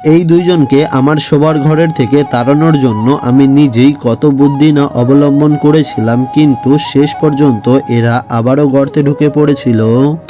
এই দুইজনকে আমার শোবার ঘরের থেকে তাড়ানোর জন্য আমি নিজেই কত বুদ্ধি না অবলম্বন করেছিলাম, কিন্তু শেষ পর্যন্ত এরা আবারও গর্তে ঢুকে পড়েছিল।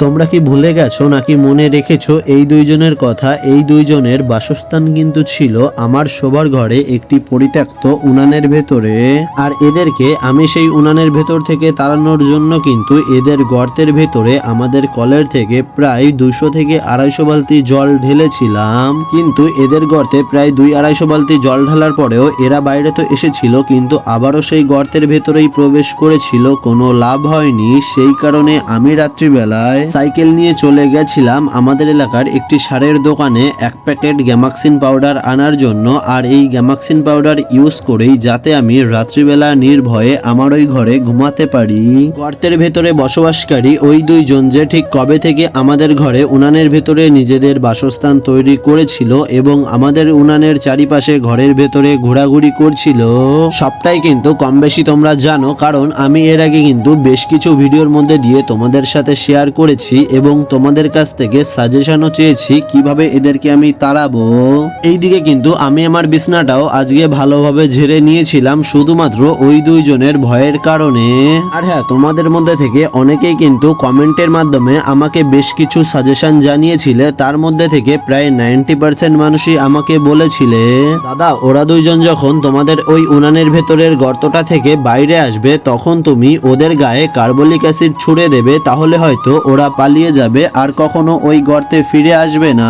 তোমরা কি ভুলে গেছো নাকি মনে রেখেছো এই দুইজনের কথা? এই দুইজনের বাসস্থান কিন্তু ছিল আমার শোবার ঘরে একটি পরিত্যক্ত উনানের ভেতরে। আর এদেরকে আমি সেই উনানের ভেতর থেকে তাড়ানোর জন্য কিন্তু এদের গর্তের ভেতরে আমাদের কলের থেকে প্রায় 200 থেকে 250 বালতি জল ঢেলেছিলাম। কিন্তু এদের গর্তে প্রায় 200-250 বালতি জল ঢালার পরেও এরা বাইরে তো এসেছিল, কিন্তু আবারও সেই গর্তের ভেতরেই প্রবেশ করেছিল। কোনো লাভ হয়নি। সেই কারণে আমি রাত্রিবেলায় সাইকেল নিয়ে চলে গেছিলাম আমাদের এলাকার একটি সারের দোকানে 1 প্যাকেট গ্যামাক্সিন পাউডার আনার জন্য। আর এই গ্যামাক্সিন পাউডার ইউজ করেই যাতে আমি রাত্রিবেলা নির্ভয়ে আমার ওই ঘরে ঘুমাতে পারি। গর্তের ভেতরে বসবাসকারী ওই দুইজন যে ঠিক কবে থেকে আমাদের ঘরে উনানের ভেতরে নিজেদের বাসস্থান তৈরি করেছিল এবং আমাদের উনানের চারিপাশে ঘরের ভেতরে ঘোরাঘুরি করছিল, সবটাই কিন্তু কম বেশি তোমরা জানো। কারণ আমি এর আগে কিন্তু বেশ কিছু ভিডিওর মধ্যে দিয়ে তোমাদের সাথে শেয়ার করেছি এবং তোমাদের কাছ থেকে সাজেশনও চেয়েছি কিভাবে এদেরকে আমি তাড়াবো। এইদিকে কিন্তু আমি আমার বিছনাটাও আজকে ভালোভাবে ঝেড়ে নিয়েছিলাম শুধুমাত্র ওই দুইজনের ভয়ের কারণে। আর হ্যাঁ, তোমাদের মধ্যে থেকে অনেকেই কিন্তু কমেন্টের মাধ্যমে আমাকে বেশ কিছু সাজেশন জানিয়েছিলে। তার মধ্যে থেকে প্রায় 90% মানুষই আমাকে বলেছিলে, দাদা ওরা দুইজন যখন তোমাদের ওই উনানের ভেতরের গর্তটা থেকে বাইরে আসবে তখন তুমি ওদের গায়ে কার্বলিক অ্যাসিড ছুড়ে দেবে, তাহলে হয়তো ওরা পালিয়ে যাবে আর কখনো ওই গর্তে ফিরে আসবে না।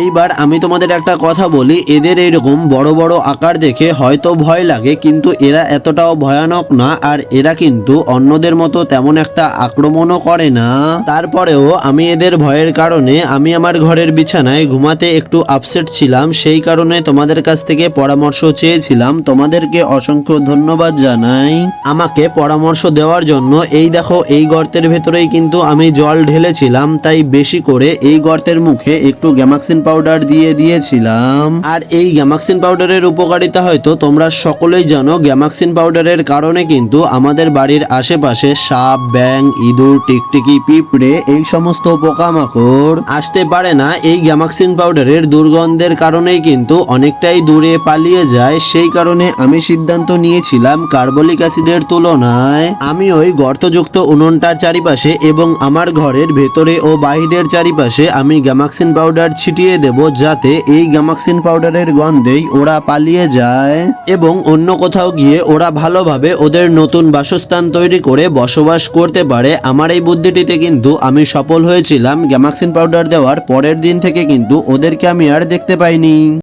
এইবার আমি তোমাদের একটা কথা বলি, এদের এইরকম বড় বড় আকার দেখে হয়তো ভয় লাগে, কিন্তু এরা এতটাও ভয়ানক না। আর এরা কিন্তু অন্যদের মতো তেমন একটা আক্রমণও করে না। তারপরেও আমি এদের ভয়ের কারণে আমি আমার ঘরের বিছানায় ঘুমাতে একটু আপসেট ছিলাম। সেই কারণে তোমাদের কাছ থেকে পরামর্শ চেয়েছিলাম। তোমাদেরকে অসংখ্য ধন্যবাদ জানাই আমাকে পরামর্শ দেওয়ার জন্য। এই দেখো, এই গর্তের ভেতরেই কিন্তু আমি জল ঢেলেছিলাম, তাই বেশি করে এই গর্তের মুখে একটু গ্যামাক্সিন পাউডার দিয়ে দিয়েছিলাম। আর এই গ্যামাক্সিন পাউডারের উপকারিতা হয়তো তোমরা সকলেই জানো। গ্যামাক্সিন পাউডারের কারণে কিন্তু আমাদের বাড়ির আশেপাশে সাপ, ব্যাঙ, ইঁদুর, টিকটিকি, পিঁপড়ে এই সমস্ত পোকামাকড় আসতে পারে না। এই গ্যামাক্সিন পাউডারের দুর্গন্ধের কারণেই কিন্তু অনেকটাই দূরে পালিয়ে যায়। সেই কারণে আমি সিদ্ধান্ত নিয়েছিলাম কার্বলিক অ্যাসিডের তুলনায় আমি ওই গর্তযুক্ত উনুনটার চারিপাশে এবং আমার ঘরের ভেতরে ও বাইরের চারিপাশে আমি গ্যামাক্সিন পাউডার ছিটিয়ে দেব, যাতে এই গ্যামাক্সিন পাউডারের গন্ধেই ওরা পালিয়ে যায় এবং অন্য কোথাও গিয়ে ওরা ভালোভাবে ওদের নতুন বাসস্থান তৈরি করে বসবাস করতে পারে। আমার এই বুদ্ধিটিতে কিন্তু আমি সফল হয়েছিলাম। গ্যামাক্সিন পাউডার দেওয়ার পরের দিন থেকে কিন্তু ওদেরকে আমি আর দেখতে পাইনি।